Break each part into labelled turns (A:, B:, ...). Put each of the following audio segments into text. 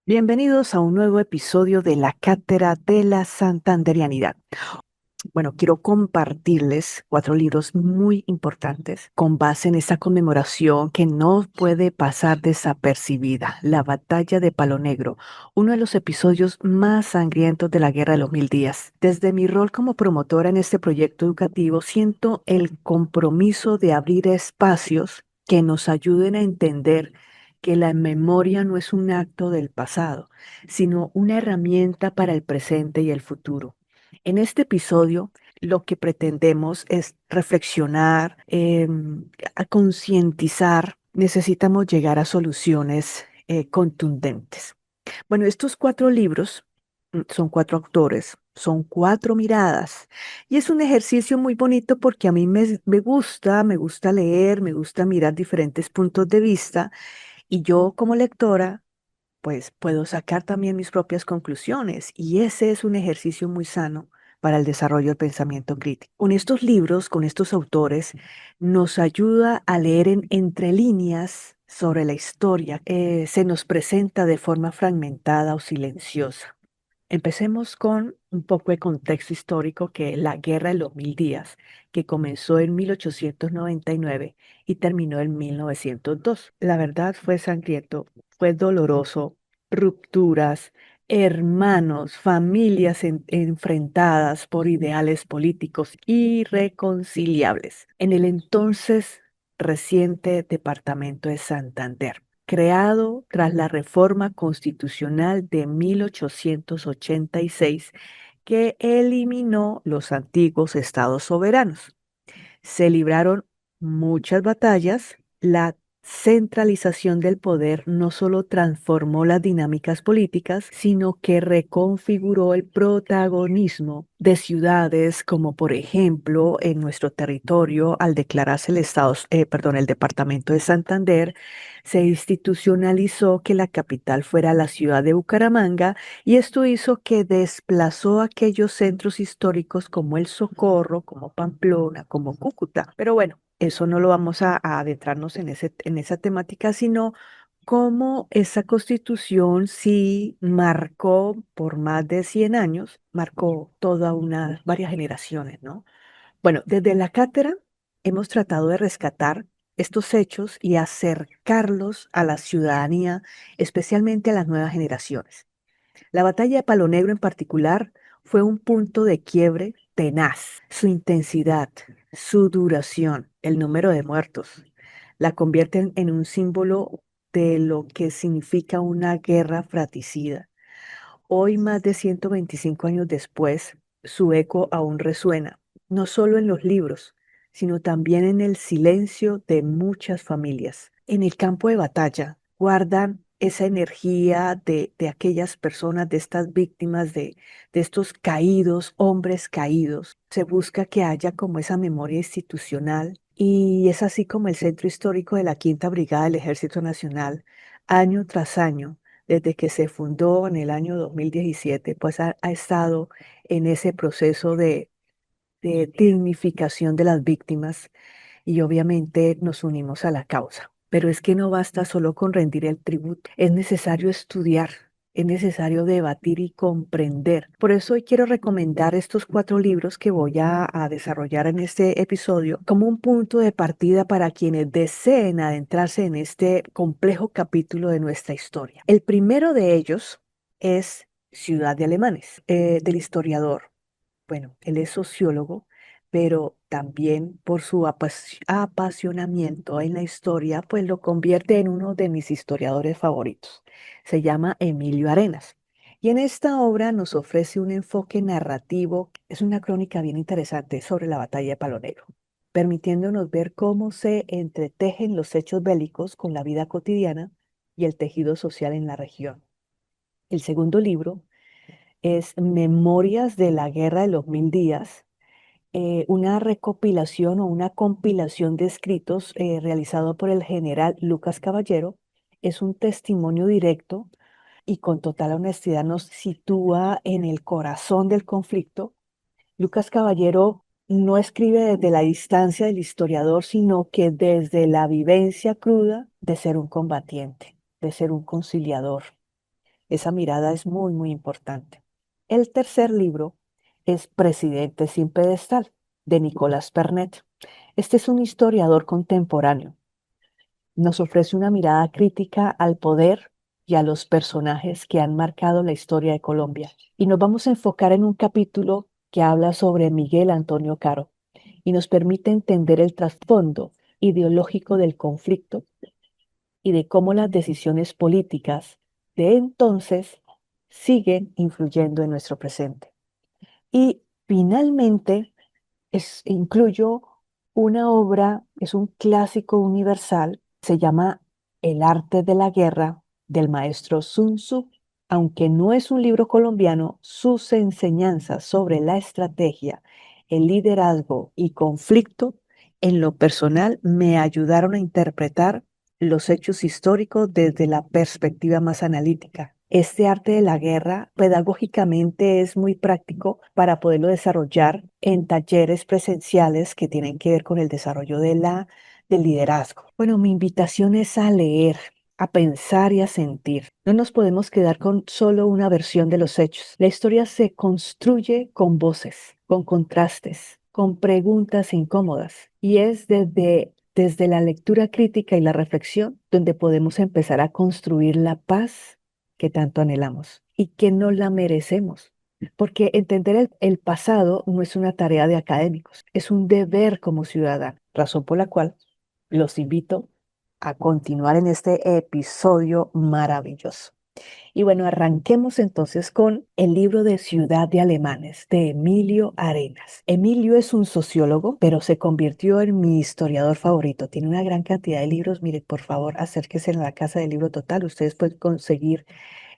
A: Bienvenidos a un nuevo episodio de la Cátedra de la Santanderianidad. Bueno, quiero compartirles 4 libros muy importantes con base en esta conmemoración que no puede pasar desapercibida, la Batalla de Palo Negro, uno de los episodios más sangrientos de la Guerra de los Mil Días. Desde mi rol como promotora en este proyecto educativo, siento el compromiso de abrir espacios que nos ayuden a entender que la memoria no es un acto del pasado, sino una herramienta para el presente y el futuro. En este episodio, lo que pretendemos es reflexionar, a concientizar. Necesitamos llegar a soluciones contundentes. Bueno, estos 4 libros son 4 autores, son 4 miradas. Y es un ejercicio muy bonito porque a mí me gusta leer, me gusta mirar diferentes puntos de vista. Y yo como lectora pues puedo sacar también mis propias conclusiones y ese es un ejercicio muy sano para el desarrollo del pensamiento crítico. Con estos libros, con estos autores, nos ayuda a leer entre líneas sobre la historia. Se nos presenta de forma fragmentada o silenciosa. Empecemos con un poco de contexto histórico, que es la Guerra de los Mil Días, que comenzó en 1899 y terminó en 1902. La verdad fue sangriento, fue doloroso, rupturas, hermanos, familias enfrentadas por ideales políticos irreconciliables. En el entonces reciente departamento de Santander, creado tras la reforma constitucional de 1886, que eliminó los antiguos estados soberanos. Se libraron muchas batallas. La centralización del poder no solo transformó las dinámicas políticas, sino que reconfiguró el protagonismo de ciudades como, por ejemplo, en nuestro territorio, al declararse el departamento de Santander, se institucionalizó que la capital fuera la ciudad de Bucaramanga, y esto hizo que desplazó aquellos centros históricos como El Socorro, como Pamplona, como Cúcuta. Pero bueno, eso no lo vamos a adentrarnos en esa temática, sino cómo esa constitución sí marcó por más de 100 años, marcó varias generaciones, ¿no? Bueno, desde la cátedra hemos tratado de rescatar estos hechos y acercarlos a la ciudadanía, especialmente a las nuevas generaciones. La batalla de Palo Negro en particular fue un punto de quiebre tenaz. Su intensidad, su duración, el número de muertos, la convierten en un símbolo de lo que significa una guerra fratricida. Hoy, más de 125 años después, su eco aún resuena, no solo en los libros, sino también en el silencio de muchas familias. En el campo de batalla guardan esa energía de aquellas personas, de estas víctimas, de estos caídos, hombres caídos. Se busca que haya como esa memoria institucional, y es así como el centro histórico de la Quinta Brigada del Ejército Nacional, año tras año, desde que se fundó en el año 2017, pues ha estado en ese proceso de dignificación de las víctimas, y obviamente nos unimos a la causa. Pero es que no basta solo con rendir el tributo, es necesario estudiar. Es necesario debatir y comprender. Por eso hoy quiero recomendar estos 4 libros que voy a desarrollar en este episodio como un punto de partida para quienes deseen adentrarse en este complejo capítulo de nuestra historia. El primero de ellos es Ciudad de Alemanes, del historiador. Bueno, él es sociólogo, pero también por su apasionamiento en la historia, pues lo convierte en uno de mis historiadores favoritos. Se llama Emilio Arenas. Y en esta obra nos ofrece un enfoque narrativo. Es una crónica bien interesante sobre la batalla de Palo Negro, permitiéndonos ver cómo se entretejen los hechos bélicos con la vida cotidiana y el tejido social en la región. El segundo libro es Memorias de la Guerra de los Mil Días, una recopilación o una compilación de escritos realizado por el general Lucas Caballero. Es un testimonio directo y con total honestidad nos sitúa en el corazón del conflicto. Lucas Caballero no escribe desde la distancia del historiador, sino que desde la vivencia cruda de ser un combatiente, de ser un conciliador. Esa mirada es muy, muy importante. El tercer libro es Presidente sin pedestal, de Nicolas Pernet. Este es un historiador contemporáneo. Nos ofrece una mirada crítica al poder y a los personajes que han marcado la historia de Colombia. Y nos vamos a enfocar en un capítulo que habla sobre Miguel Antonio Caro y nos permite entender el trasfondo ideológico del conflicto y de cómo las decisiones políticas de entonces siguen influyendo en nuestro presente. Y finalmente incluyo una obra, es un clásico universal, se llama El arte de la guerra del maestro Sun Tzu. Aunque no es un libro colombiano, sus enseñanzas sobre la estrategia, el liderazgo y conflicto, en lo personal, me ayudaron a interpretar los hechos históricos desde la perspectiva más analítica. Este arte de la guerra pedagógicamente es muy práctico para poderlo desarrollar en talleres presenciales que tienen que ver con el desarrollo del liderazgo. Bueno, mi invitación es a leer, a pensar y a sentir. No nos podemos quedar con solo una versión de los hechos. La historia se construye con voces, con contrastes, con preguntas incómodas. Y es desde la lectura crítica y la reflexión donde podemos empezar a construir la paz que tanto anhelamos y que no la merecemos. Porque entender el pasado no es una tarea de académicos, es un deber como ciudadano, razón por la cual los invito a continuar en este episodio maravilloso. Y bueno, arranquemos entonces con el libro de Ciudad de Alemanes de Emilio Arenas. Emilio es un sociólogo, pero se convirtió en mi historiador favorito. Tiene una gran cantidad de libros. Mire, por favor, acérquese en la Casa del Libro Total. Ustedes pueden conseguir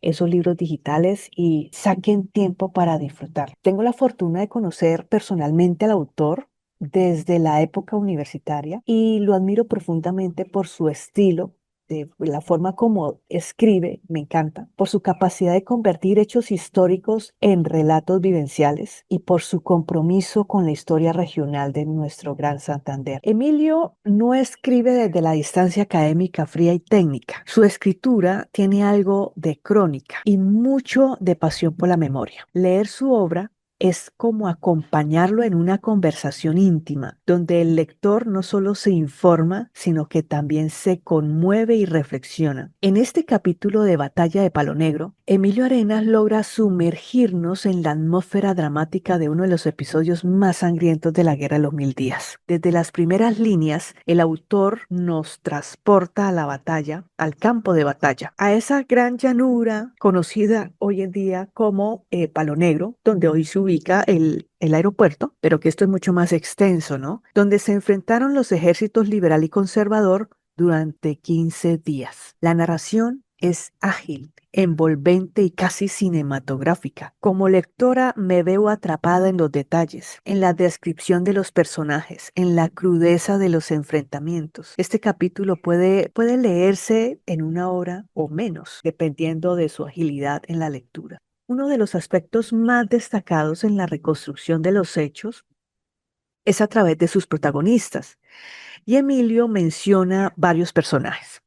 A: esos libros digitales y saquen tiempo para disfrutar. Tengo la fortuna de conocer personalmente al autor desde la época universitaria y lo admiro profundamente por su estilo, de la forma como escribe, me encanta, por su capacidad de convertir hechos históricos en relatos vivenciales y por su compromiso con la historia regional de nuestro Gran Santander. Emilio no escribe desde la distancia académica fría y técnica. Su escritura tiene algo de crónica y mucho de pasión por la memoria. Leer su obra es como acompañarlo en una conversación íntima, donde el lector no solo se informa, sino que también se conmueve y reflexiona. En este capítulo de Batalla de Palo Negro, Emilio Arenas logra sumergirnos en la atmósfera dramática de uno de los episodios más sangrientos de la Guerra de los Mil Días. Desde las primeras líneas, el autor nos transporta a la batalla, al campo de batalla, a esa gran llanura conocida hoy en día como Palo Negro, donde hoy se ubica el aeropuerto, pero que esto es mucho más extenso, ¿no? Donde se enfrentaron los ejércitos liberal y conservador durante 15 días. La narración es ágil, envolvente y casi cinematográfica. Como lectora me veo atrapada en los detalles, en la descripción de los personajes, en la crudeza de los enfrentamientos. Este capítulo puede leerse en una hora o menos, dependiendo de su agilidad en la lectura. Uno de los aspectos más destacados en la reconstrucción de los hechos es a través de sus protagonistas. Y Emilio menciona varios personajes.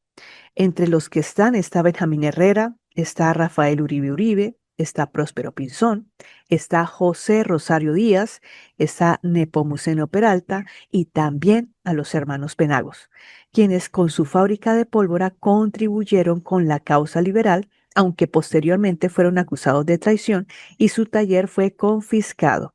A: Entre los que está Benjamín Herrera, está Rafael Uribe Uribe, está Próspero Pinzón, está José Rosario Díaz, está Nepomuceno Peralta y también a los hermanos Penagos, quienes con su fábrica de pólvora contribuyeron con la causa liberal, aunque posteriormente fueron acusados de traición y su taller fue confiscado.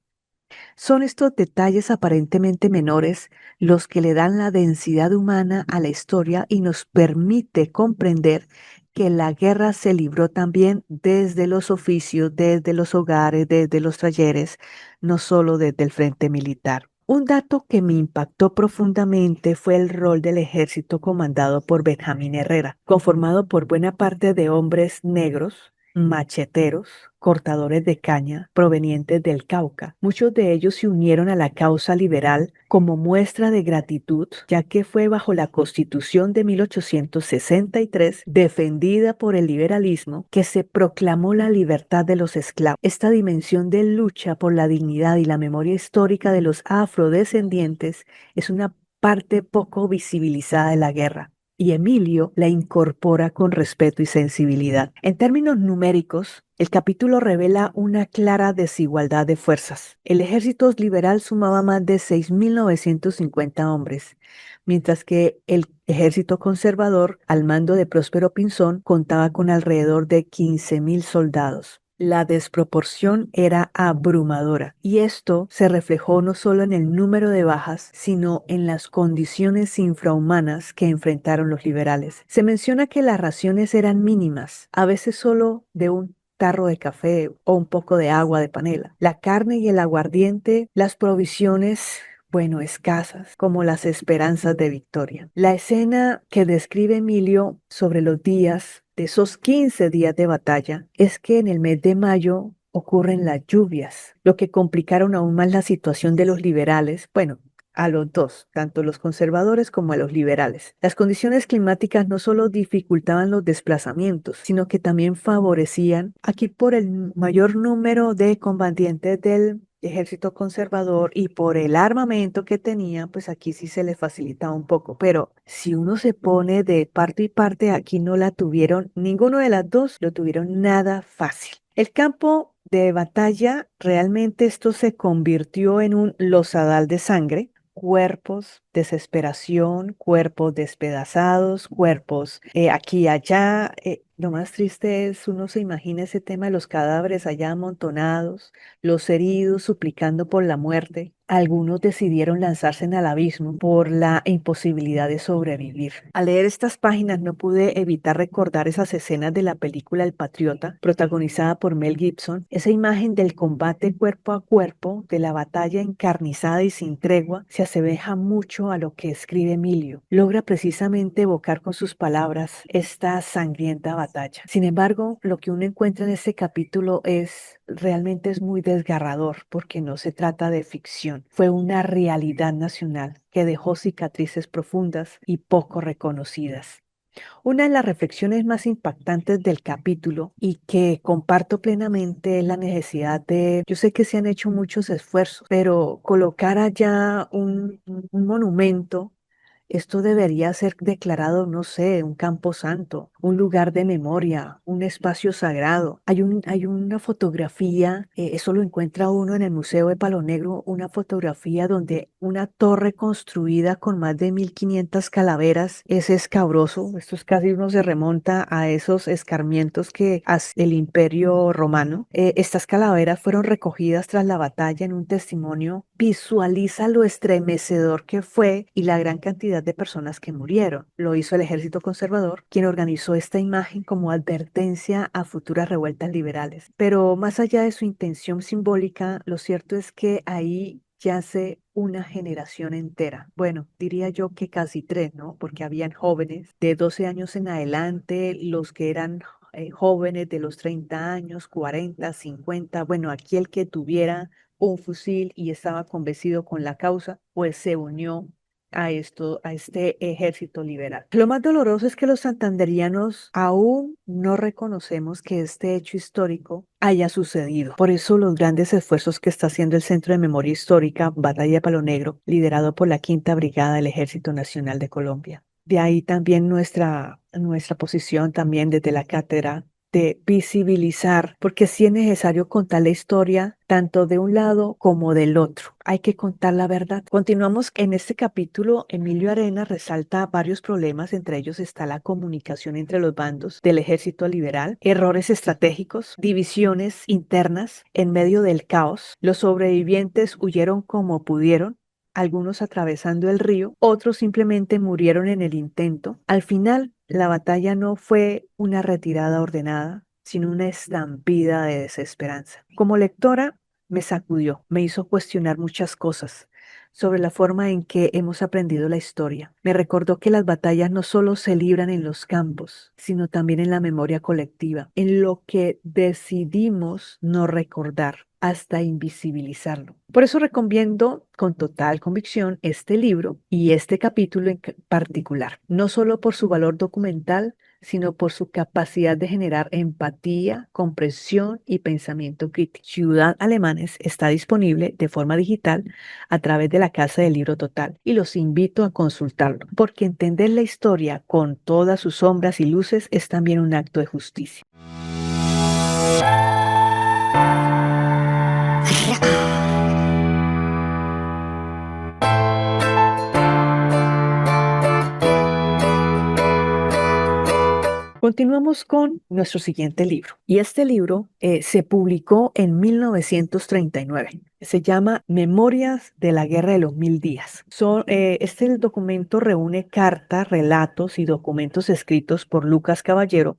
A: Son estos detalles aparentemente menores los que le dan la densidad humana a la historia y nos permite comprender que la guerra se libró también desde los oficios, desde los hogares, desde los talleres, no solo desde el frente militar. Un dato que me impactó profundamente fue el rol del ejército comandado por Benjamín Herrera, conformado por buena parte de hombres negros, macheteros, cortadores de caña provenientes del Cauca. Muchos de ellos se unieron a la causa liberal como muestra de gratitud, ya que fue bajo la Constitución de 1863, defendida por el liberalismo, que se proclamó la libertad de los esclavos. Esta dimensión de lucha por la dignidad y la memoria histórica de los afrodescendientes es una parte poco visibilizada de la guerra. y Emilio la incorpora con respeto y sensibilidad. En términos numéricos, el capítulo revela una clara desigualdad de fuerzas. El ejército liberal sumaba más de 6.950 hombres, mientras que el ejército conservador, al mando de Próspero Pinzón, contaba con alrededor de 15.000 soldados. La desproporción era abrumadora y esto se reflejó no solo en el número de bajas, sino en las condiciones infrahumanas que enfrentaron los liberales. Se menciona que las raciones eran mínimas, a veces solo de un tarro de café o un poco de agua de panela. La carne y el aguardiente, las provisiones, bueno, escasas, como las esperanzas de victoria. La escena que describe Emilio sobre los días de esos 15 días de batalla es que en el mes de mayo ocurren las lluvias, lo que complicaron aún más la situación de los liberales, bueno, a los dos, tanto los conservadores como a los liberales. Las condiciones climáticas no solo dificultaban los desplazamientos, sino que también favorecían, aquí por el mayor número de combatientes del ejército conservador y por el armamento que tenía, pues aquí sí se le facilitaba un poco. Pero si uno se pone de parte y parte, aquí no la tuvieron, ninguno de las dos lo tuvieron nada fácil. El campo de batalla, realmente esto se convirtió en un losadal de sangre, cuerpos, desesperación, cuerpos despedazados, cuerpos aquí y allá. Lo más triste es, uno se imagina ese tema de los cadáveres allá amontonados, los heridos suplicando por la muerte. Algunos decidieron lanzarse en el abismo por la imposibilidad de sobrevivir. Al leer estas páginas no pude evitar recordar esas escenas de la película El Patriota, protagonizada por Mel Gibson. Esa imagen del combate cuerpo a cuerpo, de la batalla encarnizada y sin tregua, se asemeja mucho a lo que escribe Emilio. Logra precisamente evocar con sus palabras esta sangrienta batalla. Sin embargo, lo que uno encuentra en este capítulo realmente es muy desgarrador porque no se trata de ficción. Fue una realidad nacional que dejó cicatrices profundas y poco reconocidas. Una de las reflexiones más impactantes del capítulo y que comparto plenamente es la necesidad yo sé que se han hecho muchos esfuerzos, pero colocar allá un monumento, esto debería ser declarado, no sé, un campo santo, un lugar de memoria, un espacio sagrado. Hay una fotografía, eso lo encuentra uno en el Museo de Palo Negro, una fotografía donde una torre construida con más de 1.500 calaveras es escabroso. Esto es casi uno se remonta a esos escarmientos que hace el Imperio Romano. Estas calaveras fueron recogidas tras la batalla en un testimonio. Visualiza lo estremecedor que fue y la gran cantidad de personas que murieron. Lo hizo el ejército conservador, quien organizó esta imagen como advertencia a futuras revueltas liberales. Pero más allá de su intención simbólica, lo cierto es que ahí yace una generación entera. Bueno, diría yo que casi tres, ¿no? Porque habían jóvenes de 12 años en adelante, los que eran jóvenes de los 30 años, 40, 50. Bueno, aquí el que tuviera un fusil y estaba convencido con la causa, pues se unió a este ejército liberal. Lo más doloroso es que los santanderianos aún no reconocemos que este hecho histórico haya sucedido. Por eso los grandes esfuerzos que está haciendo el Centro de Memoria Histórica Batalla de Palo Negro, liderado por la Quinta Brigada del Ejército Nacional de Colombia. De ahí también nuestra posición también desde la cátedra de visibilizar, porque sí es necesario contar la historia tanto de un lado como del otro. Hay que contar la verdad. Continuamos en este capítulo. Emilio Arena resalta varios problemas, entre ellos está la comunicación entre los bandos del ejército liberal, errores estratégicos, divisiones internas en medio del caos. Los sobrevivientes huyeron como pudieron, algunos atravesando el río, otros simplemente murieron en el intento. Al final, la batalla no fue una retirada ordenada, sino una estampida de desesperanza. Como lectora, me sacudió, me hizo cuestionar muchas cosas sobre la forma en que hemos aprendido la historia. Me recordó que las batallas no solo se libran en los campos, sino también en la memoria colectiva, en lo que decidimos no recordar hasta invisibilizarlo. Por eso recomiendo con total convicción este libro y este capítulo en particular, no solo por su valor documental, sino por su capacidad de generar empatía, comprensión y pensamiento crítico. Ciudad Alemanes está disponible de forma digital a través de la Casa del Libro Total y los invito a consultarlo, porque entender la historia con todas sus sombras y luces es también un acto de justicia. Continuamos con nuestro siguiente libro. Y este libro se publicó en 1939. Se llama Memorias de la Guerra de los Mil Días. Este documento reúne cartas, relatos y documentos escritos por Lucas Caballero,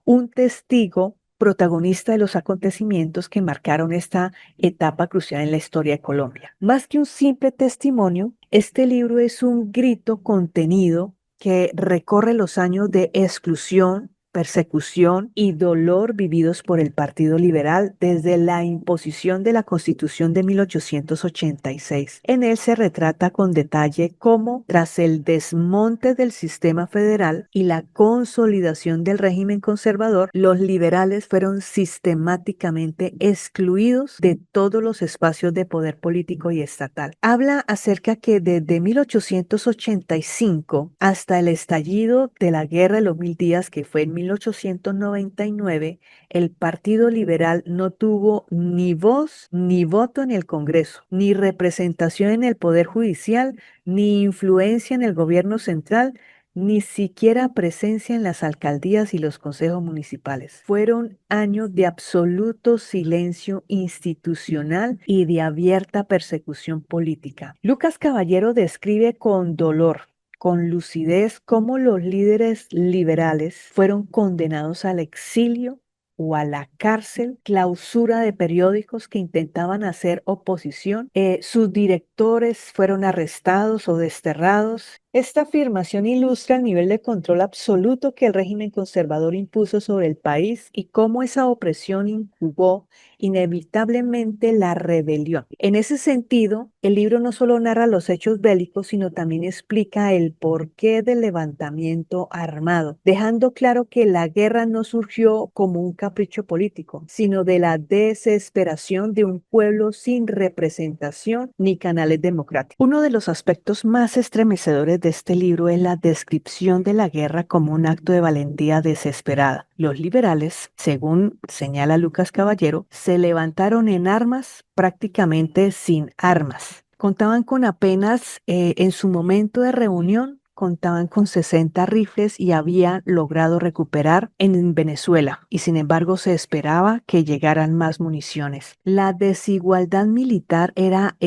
A: un testigo protagonista de los acontecimientos que marcaron esta etapa crucial en la historia de Colombia. Más que un simple testimonio, este libro es un grito contenido que recorre los años de exclusión, persecución y dolor vividos por el Partido Liberal desde la imposición de la Constitución de 1886. En él se retrata con detalle cómo, tras el desmonte del sistema federal y la consolidación del régimen conservador, los liberales fueron sistemáticamente excluidos de todos los espacios de poder político y estatal. Habla acerca que desde 1885 hasta el estallido de la Guerra de los Mil Días, que fue en 1899, el Partido Liberal no tuvo ni voz ni voto en el Congreso, ni representación en el Poder Judicial, ni influencia en el gobierno central, ni siquiera presencia en las alcaldías y los consejos municipales. Fueron años de absoluto silencio institucional y de abierta persecución política. Lucas Caballero describe con dolor, con lucidez, cómo los líderes liberales fueron condenados al exilio o a la cárcel, clausura de periódicos que intentaban hacer oposición. Sus directores fueron arrestados o desterrados. Esta afirmación ilustra el nivel de control absoluto que el régimen conservador impuso sobre el país y cómo esa opresión incubó inevitablemente la rebelión. En ese sentido, el libro no solo narra los hechos bélicos, sino también explica el porqué del levantamiento armado, dejando claro que la guerra no surgió como un capricho político, sino de la desesperación de un pueblo sin representación ni canales democráticos. Uno de los aspectos más estremecedores de este libro es la descripción de la guerra como un acto de valentía desesperada. Los liberales, según señala Lucas Caballero, se levantaron en armas prácticamente sin armas. Contaban con apenas, en su momento de reunión, contaban con 60 rifles y habían logrado recuperar en Venezuela, y sin embargo se esperaba que llegaran más municiones. La desigualdad militar era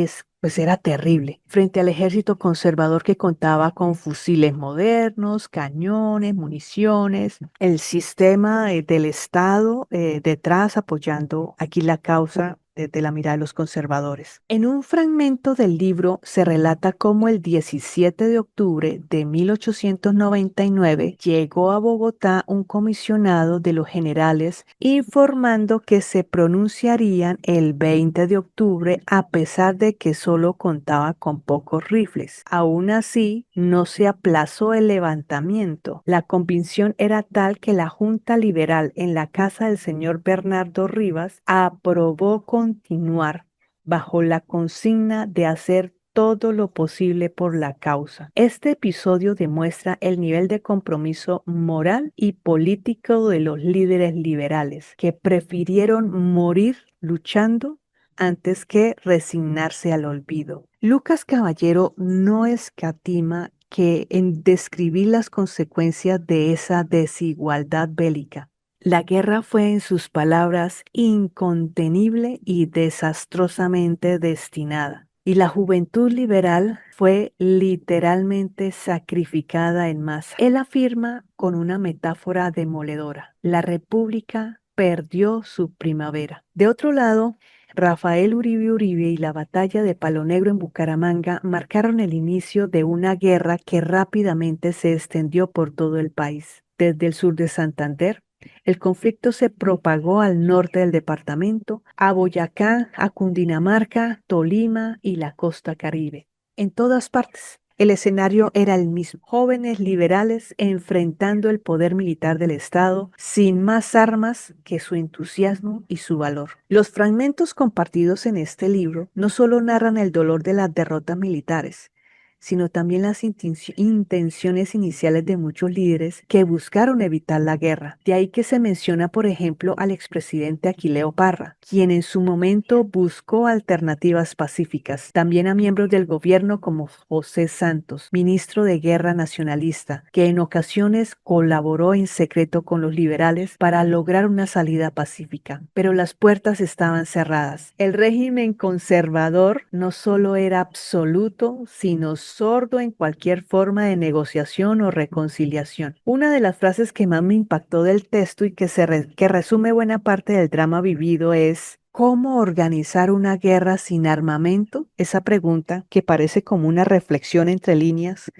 A: terrible, frente al ejército conservador que contaba con fusiles modernos, cañones, municiones, el sistema del Estado detrás apoyando aquí la causa desde la mirada de los conservadores. En un fragmento del libro se relata cómo el 17 de octubre de 1899 llegó a Bogotá un comisionado de los generales informando que se pronunciarían el 20 de octubre a pesar de que solo contaba con pocos rifles. Aún así, no se aplazó el levantamiento. La convicción era tal que la Junta Liberal en la casa del señor Bernardo Rivas aprobó continuar bajo la consigna de hacer todo lo posible por la causa. Este episodio demuestra el nivel de compromiso moral y político de los líderes liberales, que prefirieron morir luchando antes que resignarse al olvido. Lucas Caballero no escatima que en describir las consecuencias de esa desigualdad bélica. La guerra fue, en sus palabras, incontenible y desastrosamente destinada. Y la juventud liberal fue literalmente sacrificada en masa. Él afirma con una metáfora demoledora: la República perdió su primavera. De otro lado, Rafael Uribe Uribe y la batalla de Palo Negro en Bucaramanga marcaron el inicio de una guerra que rápidamente se extendió por todo el país. Desde el sur de Santander, el conflicto se propagó al norte del departamento, a Boyacá, a Cundinamarca, Tolima y la costa Caribe. En todas partes, El escenario era el mismo: jóvenes liberales enfrentando el poder militar del Estado sin más armas que su entusiasmo y su valor. Los fragmentos compartidos en este libro no solo narran el dolor de las derrotas militares, sino también las intenciones iniciales de muchos líderes que buscaron evitar la guerra. De ahí que se menciona, por ejemplo, al expresidente Aquileo Parra, quien en su momento buscó alternativas pacíficas. También a miembros del gobierno como José Santos, ministro de Guerra nacionalista, que en ocasiones colaboró en secreto con los liberales para lograr una salida pacífica. Pero las puertas estaban cerradas. El régimen conservador no solo era absoluto, sino sordo en cualquier forma de negociación o reconciliación. Una de las frases que más me impactó del texto y que resume buena parte del drama vivido es: ¿cómo organizar una guerra sin armamento? Esa pregunta, que parece como una reflexión entre líneas,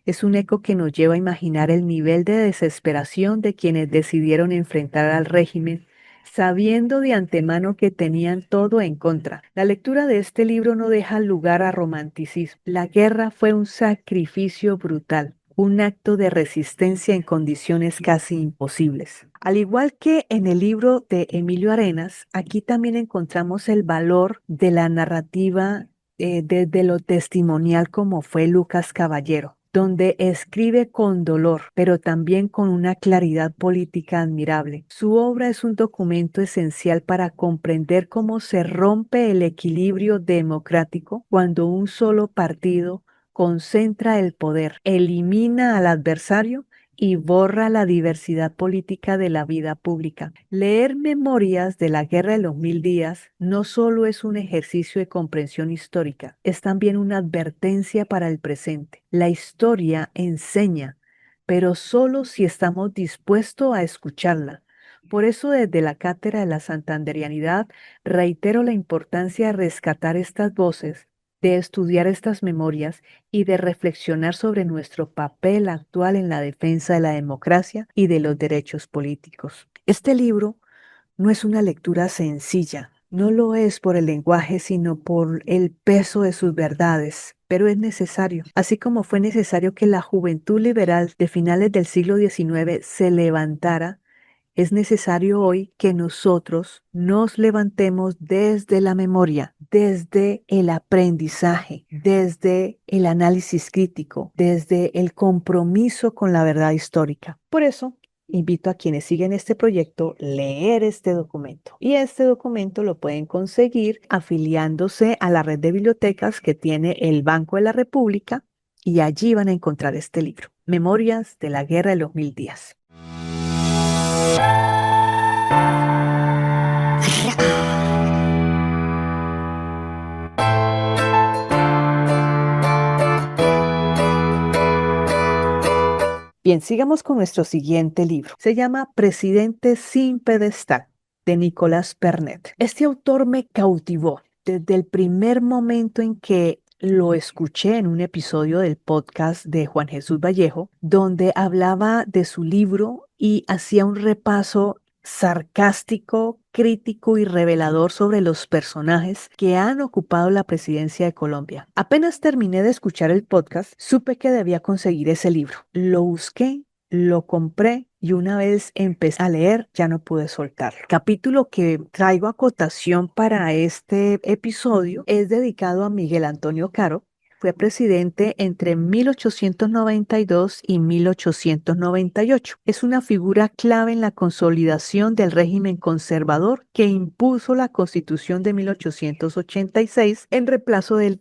A: es un eco que nos lleva a imaginar el nivel de desesperación de quienes decidieron enfrentar al régimen, sabiendo de antemano que tenían todo en contra. La lectura de este libro no deja lugar a romanticismo. La guerra fue un sacrificio brutal, un acto de resistencia en condiciones casi imposibles. Al igual que en el libro de Emilio Arenas, aquí también encontramos el valor de la narrativa desde lo testimonial, como fue Lucas Caballero, donde escribe con dolor, pero también con una claridad política admirable. Su obra es un documento esencial para comprender cómo se rompe el equilibrio democrático cuando un solo partido concentra el poder, elimina al adversario y borra la diversidad política de la vida pública. Leer Memorias de la Guerra de los Mil Días no solo es un ejercicio de comprensión histórica, es también una advertencia para el presente. La historia enseña, pero solo si estamos dispuestos a escucharla. Por eso, desde la Cátedra de la Santanderianidad, reitero la importancia de rescatar estas voces, de estudiar estas memorias y de reflexionar sobre nuestro papel actual en la defensa de la democracia y de los derechos políticos. Este libro no es una lectura sencilla, no lo es por el lenguaje, sino por el peso de sus verdades, pero es necesario. Así como fue necesario que la juventud liberal de finales del siglo XIX se levantara, es necesario hoy que nosotros nos levantemos desde la memoria, desde el aprendizaje, desde el análisis crítico, desde el compromiso con la verdad histórica. Por eso, invito a quienes siguen este proyecto a leer este documento. Y este documento lo pueden conseguir afiliándose a la red de bibliotecas que tiene el Banco de la República, y allí van a encontrar este libro, Memorias de la Guerra de los Mil Días. Bien, sigamos con nuestro siguiente libro. Se llama Presidente sin pedestal, de Nicolás Pernet. Este autor me cautivó desde el primer momento en que lo escuché en un episodio del podcast de Juan Jesús Vallejo, donde hablaba de su libro y hacía un repaso sarcástico, crítico y revelador sobre los personajes que han ocupado la presidencia de Colombia. Apenas terminé de escuchar el podcast, supe que debía conseguir ese libro. Lo busqué, lo compré y una vez empecé a leer, ya no pude soltarlo. El capítulo que traigo a cotación para este episodio es dedicado a Miguel Antonio Caro. Fue presidente entre 1892 y 1898. Es una figura clave en la consolidación del régimen conservador que impuso la Constitución de 1886 en reemplazo de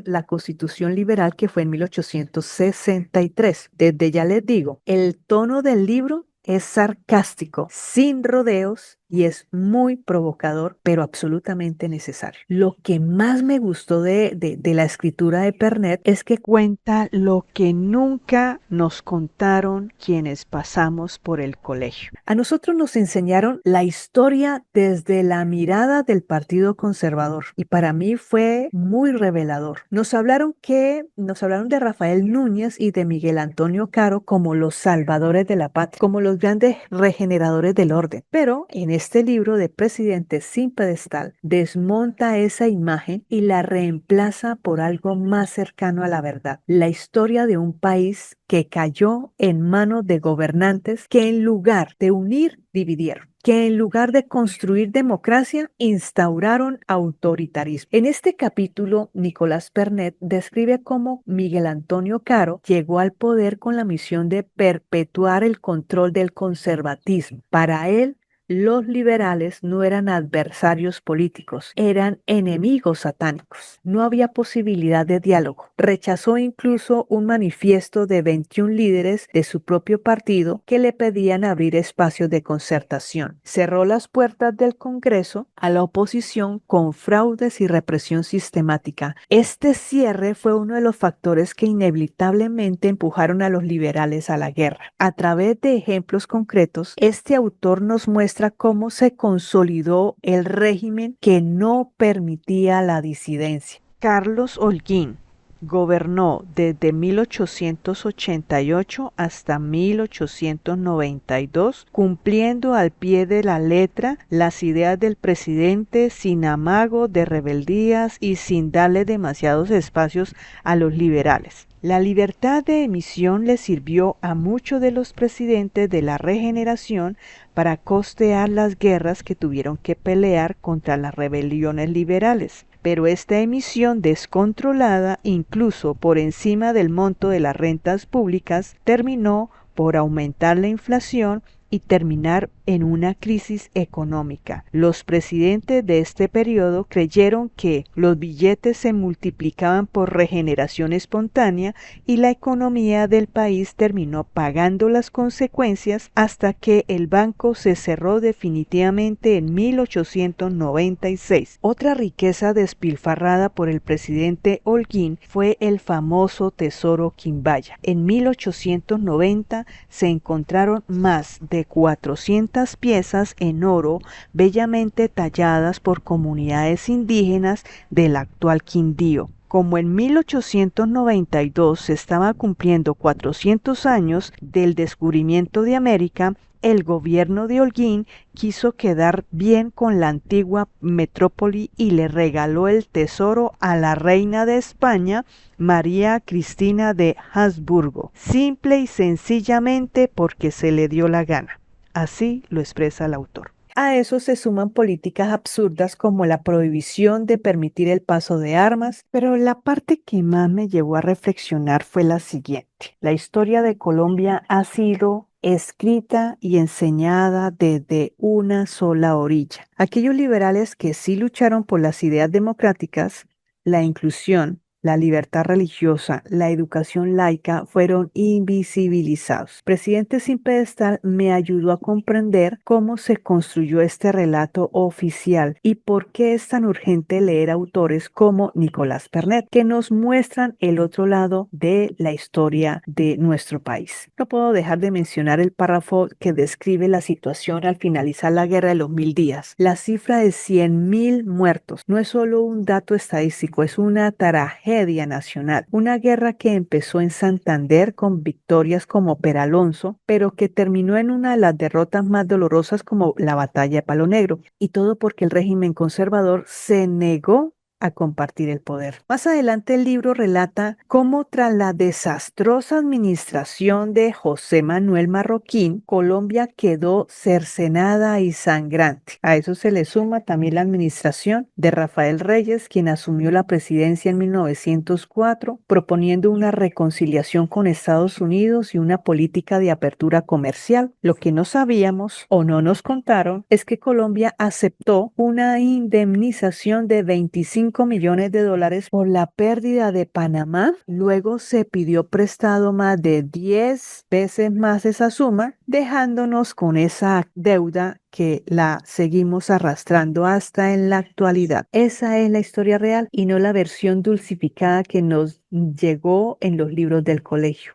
A: la Constitución liberal que fue en 1863. Desde ya les digo, el tono del libro es sarcástico, sin rodeos, y es muy provocador, pero absolutamente necesario. Lo que más me gustó de la escritura de Pernet es que cuenta lo que nunca nos contaron quienes pasamos por el colegio. A nosotros nos enseñaron la historia desde la mirada del Partido Conservador y para mí fue muy revelador. Nos hablaron de Rafael Núñez y de Miguel Antonio Caro como los salvadores de la patria, como los grandes regeneradores del orden, pero en este libro de Presidente sin pedestal, desmonta esa imagen y la reemplaza por algo más cercano a la verdad. La historia de un país que cayó en manos de gobernantes que en lugar de unir, dividieron, que en lugar de construir democracia, instauraron autoritarismo. En este capítulo, Nicolás Pernet describe cómo Miguel Antonio Caro llegó al poder con la misión de perpetuar el control del conservatismo. Para él, los liberales no eran adversarios políticos, eran enemigos satánicos. No había posibilidad de diálogo. Rechazó incluso un manifiesto de 21 líderes de su propio partido que le pedían abrir espacios de concertación. Cerró las puertas del Congreso a la oposición con fraudes y represión sistemática. Este cierre fue uno de los factores que inevitablemente empujaron a los liberales a la guerra. A través de ejemplos concretos, este autor nos muestra cómo se consolidó el régimen que no permitía la disidencia. Carlos Holguín gobernó desde 1888 hasta 1892, cumpliendo al pie de la letra las ideas del presidente sin amago de rebeldías y sin darle demasiados espacios a los liberales. La libertad de emisión le sirvió a muchos de los presidentes de la regeneración para costear las guerras que tuvieron que pelear contra las rebeliones liberales. Pero esta emisión descontrolada, incluso por encima del monto de las rentas públicas, terminó por aumentar la inflación y terminar en una crisis económica. Los presidentes de este periodo creyeron que los billetes se multiplicaban por regeneración espontánea y la economía del país terminó pagando las consecuencias hasta que el banco se cerró definitivamente en 1896. Otra riqueza despilfarrada por el presidente Holguín fue el famoso tesoro Quimbaya. En 1890 se encontraron más de 400 piezas en oro bellamente talladas por comunidades indígenas del actual Quindío. Como en 1892 se estaba cumpliendo 400 años del descubrimiento de América, el gobierno de Holguín quiso quedar bien con la antigua metrópoli y le regaló el tesoro a la reina de España, María Cristina de Habsburgo, simple y sencillamente porque se le dio la gana. Así lo expresa el autor. A eso se suman políticas absurdas como la prohibición de permitir el paso de armas, pero la parte que más me llevó a reflexionar fue la siguiente. La historia de Colombia ha sido escrita y enseñada desde una sola orilla. Aquellos liberales que sí lucharon por las ideas democráticas, la inclusión, la libertad religiosa, la educación laica fueron invisibilizados. Presidente sin pedestal me ayudó a comprender cómo se construyó este relato oficial y por qué es tan urgente leer autores como Nicolás Pernet, que nos muestran el otro lado de la historia de nuestro país. No puedo dejar de mencionar el párrafo que describe la situación al finalizar la guerra de los 1000 días. La cifra de 100.000 muertos no es solo un dato estadístico, es una tragedia nacional. Una guerra que empezó en Santander con victorias como Peralonso, pero que terminó en una de las derrotas más dolorosas como la batalla de Palo Negro. Y todo porque el régimen conservador se negó a compartir el poder. Más adelante el libro relata cómo tras la desastrosa administración de José Manuel Marroquín, Colombia quedó cercenada y sangrante. A eso se le suma también la administración de Rafael Reyes, quien asumió la presidencia en 1904, proponiendo una reconciliación con Estados Unidos y una política de apertura comercial. Lo que no sabíamos o no nos contaron es que Colombia aceptó una indemnización de 25 millones de dólares por la pérdida de Panamá. Luego se pidió prestado más de 10 veces más esa suma, dejándonos con esa deuda que la seguimos arrastrando hasta en la actualidad. Esa es la historia real y no la versión dulcificada que nos llegó en los libros del colegio.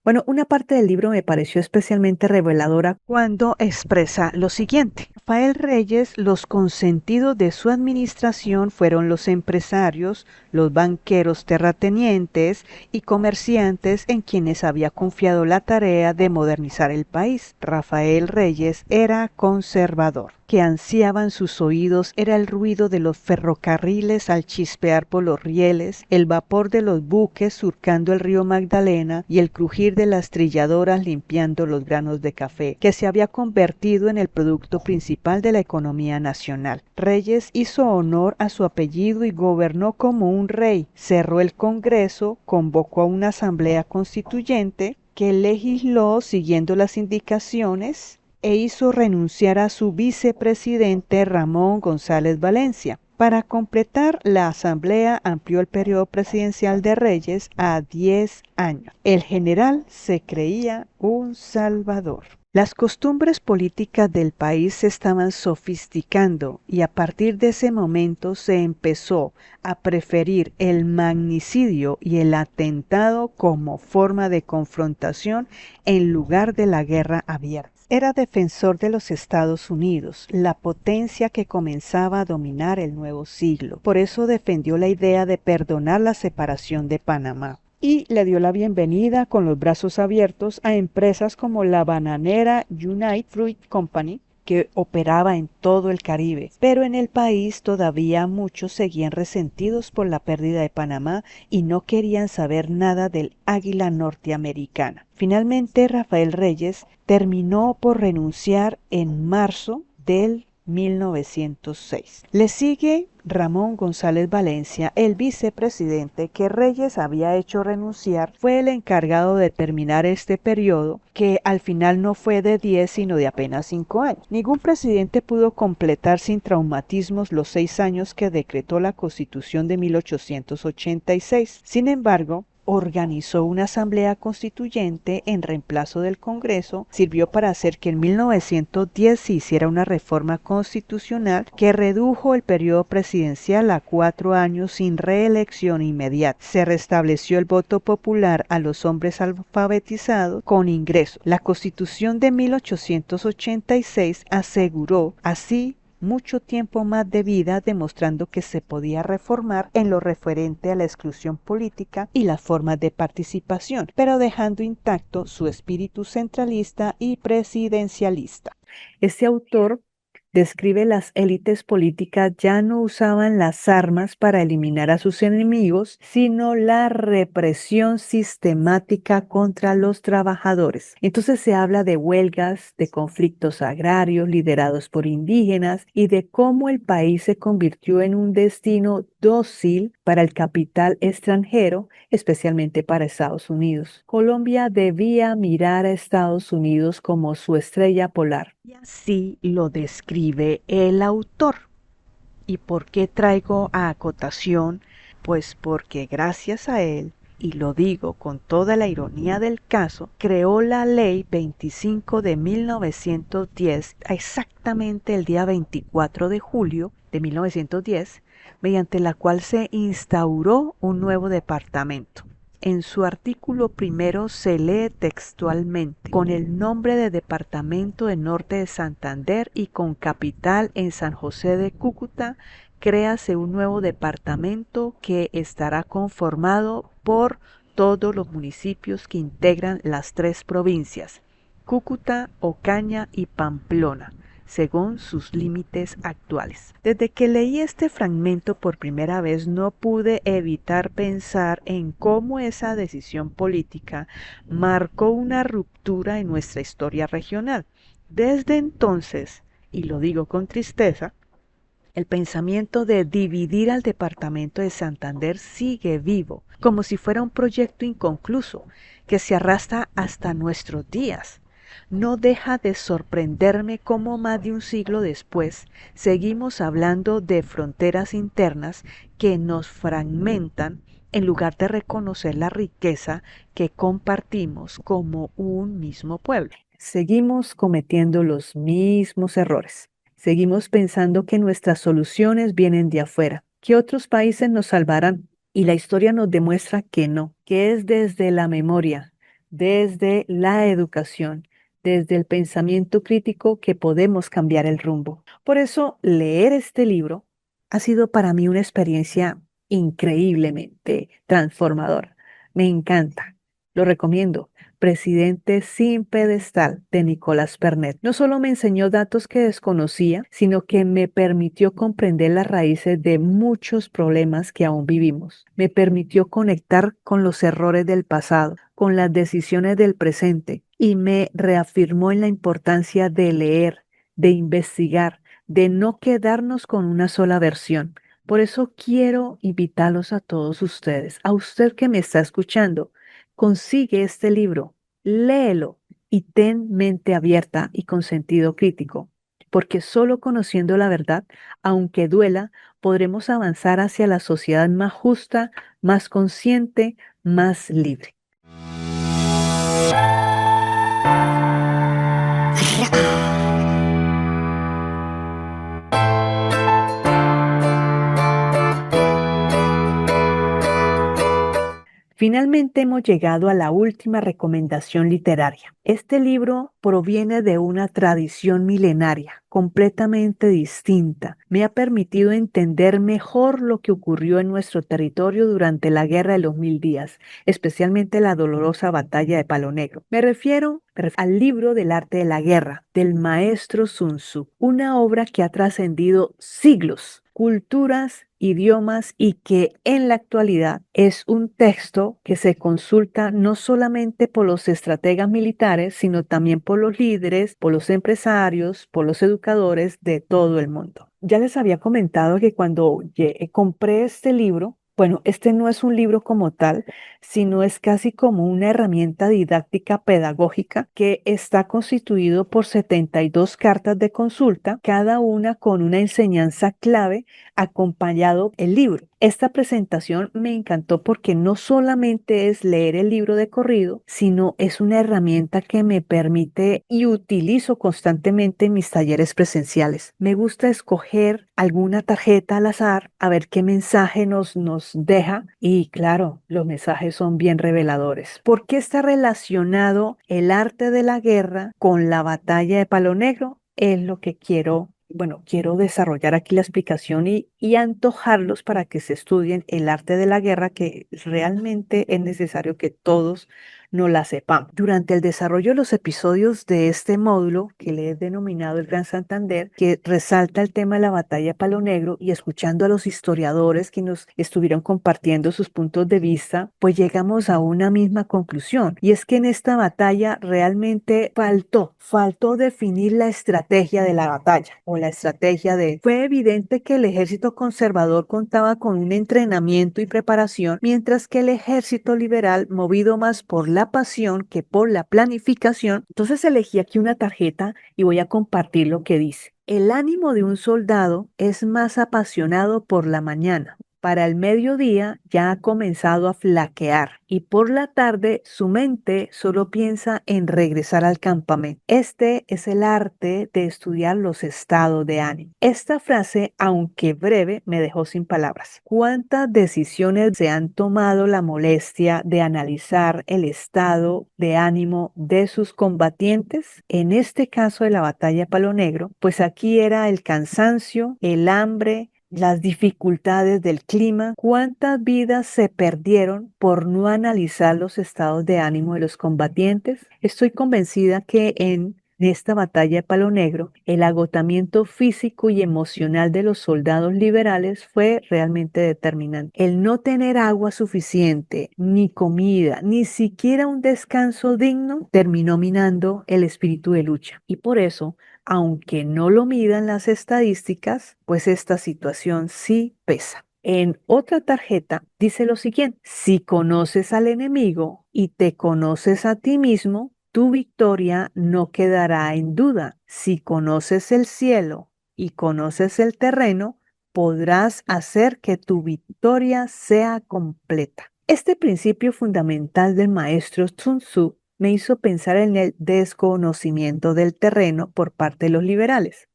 A: Bueno, una parte del libro me pareció especialmente reveladora cuando expresa lo siguiente. Rafael Reyes, los consentidos de su administración fueron los empresarios, los banqueros terratenientes y comerciantes en quienes había confiado la tarea de modernizar el país. Rafael Reyes era conservador. Que ansiaban sus oídos era el ruido de los ferrocarriles al chispear por los rieles, el vapor de los buques surcando el río Magdalena y el crujir de las trilladoras limpiando los granos de café, que se había convertido en el producto principal de la economía nacional. Reyes hizo honor a su apellido y gobernó como un rey. Cerró el Congreso, convocó a una asamblea constituyente que legisló siguiendo las indicaciones e hizo renunciar a su vicepresidente Ramón González Valencia. Para completar, la Asamblea amplió el periodo presidencial de Reyes a 10 años. El general se creía un salvador. Las costumbres políticas del país se estaban sofisticando y a partir de ese momento se empezó a preferir el magnicidio y el atentado como forma de confrontación en lugar de la guerra abierta. Era defensor de los Estados Unidos, la potencia que comenzaba a dominar el nuevo siglo. Por eso defendió la idea de perdonar la separación de Panamá y le dio la bienvenida con los brazos abiertos a empresas como la bananera United Fruit Company, que operaba en todo el Caribe, pero en el país todavía muchos seguían resentidos por la pérdida de Panamá y no querían saber nada del águila norteamericana. Finalmente, Rafael Reyes terminó por renunciar en marzo del 1906. Le sigue Ramón González Valencia, el vicepresidente que Reyes había hecho renunciar, fue el encargado de terminar este periodo, que al final no fue de 10 sino de apenas 5 años. Ningún presidente pudo completar sin traumatismos los 6 años que decretó la Constitución de 1886. Sin embargo, organizó una asamblea constituyente en reemplazo del Congreso, sirvió para hacer que en 1910 se hiciera una reforma constitucional que redujo el periodo presidencial a 4 años sin reelección inmediata. Se restableció el voto popular a los hombres alfabetizados con ingreso. La Constitución de 1886 aseguró así mucho tiempo más de vida, demostrando que se podía reformar en lo referente a la exclusión política y las formas de participación, pero dejando intacto su espíritu centralista y presidencialista. Este autor describe las élites políticas ya no usaban las armas para eliminar a sus enemigos, sino la represión sistemática contra los trabajadores. Entonces se habla de huelgas, de conflictos agrarios liderados por indígenas y de cómo el país se convirtió en un destino dócil para el capital extranjero, especialmente para Estados Unidos. Colombia debía mirar a Estados Unidos como su estrella polar. Y así lo describe el autor. ¿Y por qué traigo a acotación? Pues porque gracias a él, y lo digo con toda la ironía del caso, creó la Ley 25 de 1910, exactamente el día 24 de julio de 1910, mediante la cual se instauró un nuevo departamento. En su artículo primero se lee textualmente, con el nombre de Departamento de Norte de Santander y con capital en San José de Cúcuta, créase un nuevo departamento que estará conformado por todos los municipios que integran las 3 provincias, Cúcuta, Ocaña y Pamplona, según sus límites actuales. Desde que leí este fragmento por primera vez no pude evitar pensar en cómo esa decisión política marcó una ruptura en nuestra historia regional. Desde entonces, y lo digo con tristeza, el pensamiento de dividir al departamento de Santander sigue vivo, como si fuera un proyecto inconcluso que se arrastra hasta nuestros días. No deja de sorprenderme cómo más de un siglo después seguimos hablando de fronteras internas que nos fragmentan en lugar de reconocer la riqueza que compartimos como un mismo pueblo. Seguimos cometiendo los mismos errores. Seguimos pensando que nuestras soluciones vienen de afuera, que otros países nos salvarán. Y la historia nos demuestra que no, que es desde la memoria, desde la educación, desde el pensamiento crítico que podemos cambiar el rumbo. Por eso, leer este libro ha sido para mí una experiencia increíblemente transformadora. Me encanta. Lo recomiendo. Presidente sin pedestal de Nicolás Pernet. No solo me enseñó datos que desconocía, sino que me permitió comprender las raíces de muchos problemas que aún vivimos. Me permitió conectar con los errores del pasado, con las decisiones del presente y me reafirmó en la importancia de leer, de investigar, de no quedarnos con una sola versión. Por eso quiero invitarlos a todos ustedes, a usted que me está escuchando, consigue este libro, léelo y ten mente abierta y con sentido crítico, porque solo conociendo la verdad, aunque duela, podremos avanzar hacia la sociedad más justa, más consciente, más libre. Finalmente hemos llegado a la última recomendación literaria. Este libro proviene de una tradición milenaria, completamente distinta. Me ha permitido entender mejor lo que ocurrió en nuestro territorio durante la Guerra de los Mil Días, especialmente la dolorosa batalla de Palo Negro. Me refiero al libro del arte de la guerra, del maestro Sun Tzu, una obra que ha trascendido siglos, culturas, idiomas y que en la actualidad es un texto que se consulta no solamente por los estrategas militares, sino también por los líderes, por los empresarios, por los educadores de todo el mundo. Ya les había comentado que cuando compré este libro, bueno, este no es un libro como tal, sino es casi como una herramienta didáctica pedagógica que está constituido por 72 cartas de consulta, cada una con una enseñanza clave acompañado el libro. Esta presentación me encantó porque no solamente es leer el libro de corrido, sino es una herramienta que me permite y utilizo constantemente en mis talleres presenciales. Me gusta escoger alguna tarjeta al azar a ver qué mensaje nos deja y claro, los mensajes son bien reveladores. ¿Por qué está relacionado el arte de la guerra con la batalla de Palo Negro? Es lo que quiero desarrollar aquí la explicación y antojarlos para que se estudien el arte de la guerra, que realmente es necesario que todos no la sepamos. Durante el desarrollo de los episodios de este módulo, que le he denominado el Gran Santander, que resalta el tema de la batalla de Palo Negro y escuchando a los historiadores que nos estuvieron compartiendo sus puntos de vista, pues llegamos a una misma conclusión. Y es que en esta batalla realmente faltó definir la estrategia de la batalla o la estrategia de... Fue evidente que el ejército conservador contaba con un entrenamiento y preparación, mientras que el ejército liberal, movido más por la pasión que por la planificación. Entonces elegí aquí una tarjeta y voy a compartir lo que dice. El ánimo de un soldado es más apasionado por la mañana. Para el mediodía ya ha comenzado a flaquear y por la tarde su mente solo piensa en regresar al campamento. Este es el arte de estudiar los estados de ánimo. Esta frase, aunque breve, me dejó sin palabras. ¿Cuántas decisiones se han tomado la molestia de analizar el estado de ánimo de sus combatientes? En este caso de la batalla de Palo Negro, pues aquí era el cansancio, el hambre, las dificultades del clima, cuántas vidas se perdieron por no analizar los estados de ánimo de los combatientes. Estoy convencida que en esta batalla de Palo Negro, el agotamiento físico y emocional de los soldados liberales fue realmente determinante. El no tener agua suficiente, ni comida, ni siquiera un descanso digno, terminó minando el espíritu de lucha. Y por eso, aunque no lo midan las estadísticas, pues esta situación sí pesa. En otra tarjeta dice lo siguiente: si conoces al enemigo y te conoces a ti mismo, tu victoria no quedará en duda. Si conoces el cielo y conoces el terreno, podrás hacer que tu victoria sea completa. Este principio fundamental del maestro Sun Tzu me hizo pensar en el desconocimiento del terreno por parte de los liberales,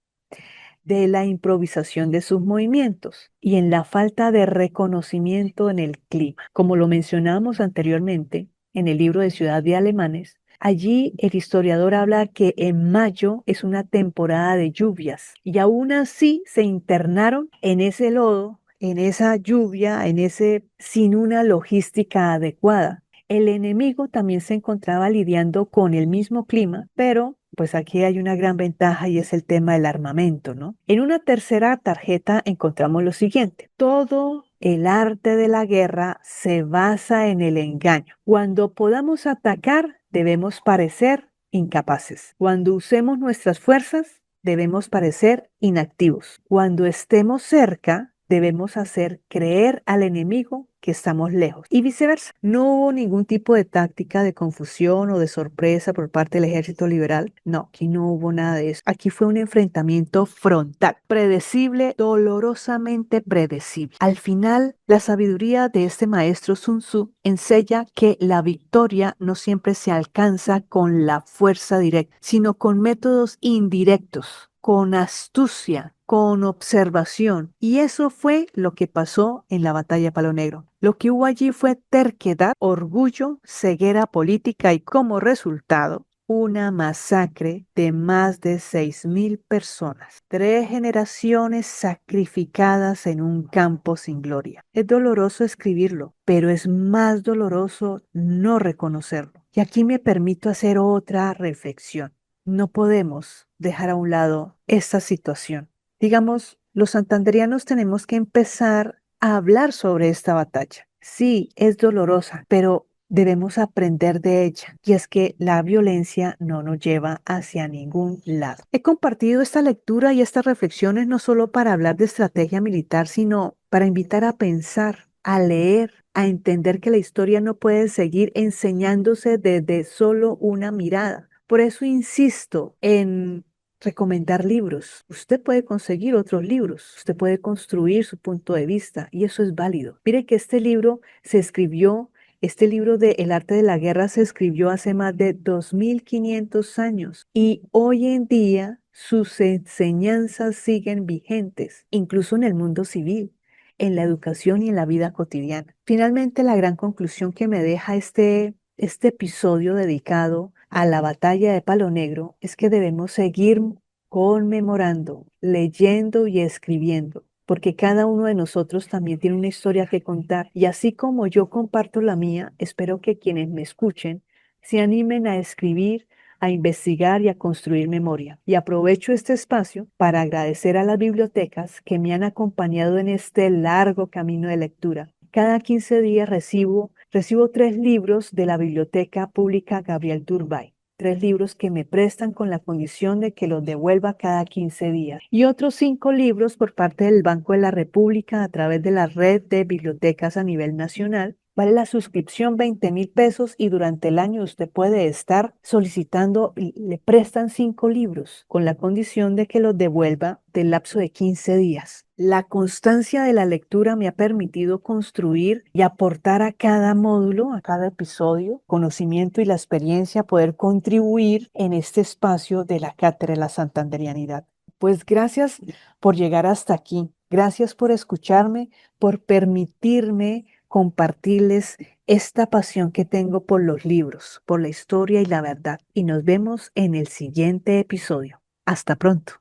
A: de la improvisación de sus movimientos y en la falta de reconocimiento en el clima. Como lo mencionábamos anteriormente, en el libro de Ciudad de Alemanes, allí el historiador habla que en mayo es una temporada de lluvias y aún así se internaron en ese lodo, en esa lluvia, sin una logística adecuada. El enemigo también se encontraba lidiando con el mismo clima, pero pues aquí hay una gran ventaja y es el tema del armamento, ¿no? En una tercera tarjeta encontramos lo siguiente: todo el arte de la guerra se basa en el engaño. Cuando podamos atacar, debemos parecer incapaces. Cuando usemos nuestras fuerzas, debemos parecer inactivos. Cuando estemos cerca, debemos hacer creer al enemigo que estamos lejos y viceversa. No hubo ningún tipo de táctica de confusión o de sorpresa por parte del ejército liberal. No, aquí no hubo nada de eso. Aquí fue un enfrentamiento frontal, predecible, dolorosamente predecible. Al final, la sabiduría de este maestro Sun Tzu enseña que la victoria no siempre se alcanza con la fuerza directa, sino con métodos indirectos, con astucia, con observación. Y eso fue lo que pasó en la batalla de Palo Negro. Lo que hubo allí fue terquedad, orgullo, ceguera política y como resultado una masacre de más de 6.000 personas, 3 generaciones sacrificadas en un campo sin gloria. Es doloroso escribirlo, pero es más doloroso no reconocerlo. Y aquí me permito hacer otra reflexión. No podemos dejar a un lado esta situación. Digamos, los santanderianos tenemos que empezar a hablar sobre esta batalla. Sí, es dolorosa, pero debemos aprender de ella. Y es que la violencia no nos lleva hacia ningún lado. He compartido esta lectura y estas reflexiones no solo para hablar de estrategia militar, sino para invitar a pensar, a leer, a entender que la historia no puede seguir enseñándose desde solo una mirada. Por eso insisto en recomendar libros. Usted puede conseguir otros libros, usted puede construir su punto de vista y eso es válido. Mire que este libro de El arte de la guerra se escribió hace más de 2500 años y hoy en día sus enseñanzas siguen vigentes, incluso en el mundo civil, en la educación y en la vida cotidiana. Finalmente, la gran conclusión que me deja este episodio dedicado a la batalla de Palo Negro es que debemos seguir conmemorando, leyendo y escribiendo, porque cada uno de nosotros también tiene una historia que contar y así como yo comparto la mía, espero que quienes me escuchen se animen a escribir, a investigar y a construir memoria. Y aprovecho este espacio para agradecer a las bibliotecas que me han acompañado en este largo camino de lectura. Cada 15 días recibo 3 libros de la Biblioteca Pública Gabriel Turbay. 3 libros que me prestan con la condición de que los devuelva cada 15 días. Y otros 5 libros por parte del Banco de la República a través de la red de bibliotecas a nivel nacional. Vale la suscripción 20.000 pesos y durante el año usted puede estar solicitando y le prestan 5 libros con la condición de que los devuelva del lapso de 15 días. La constancia de la lectura me ha permitido construir y aportar a cada módulo, a cada episodio, conocimiento y la experiencia, poder contribuir en este espacio de la Cátedra de la Santanderianidad. Pues gracias por llegar hasta aquí. Gracias por escucharme, por permitirme compartirles esta pasión que tengo por los libros, por la historia y la verdad. Y nos vemos en el siguiente episodio. Hasta pronto.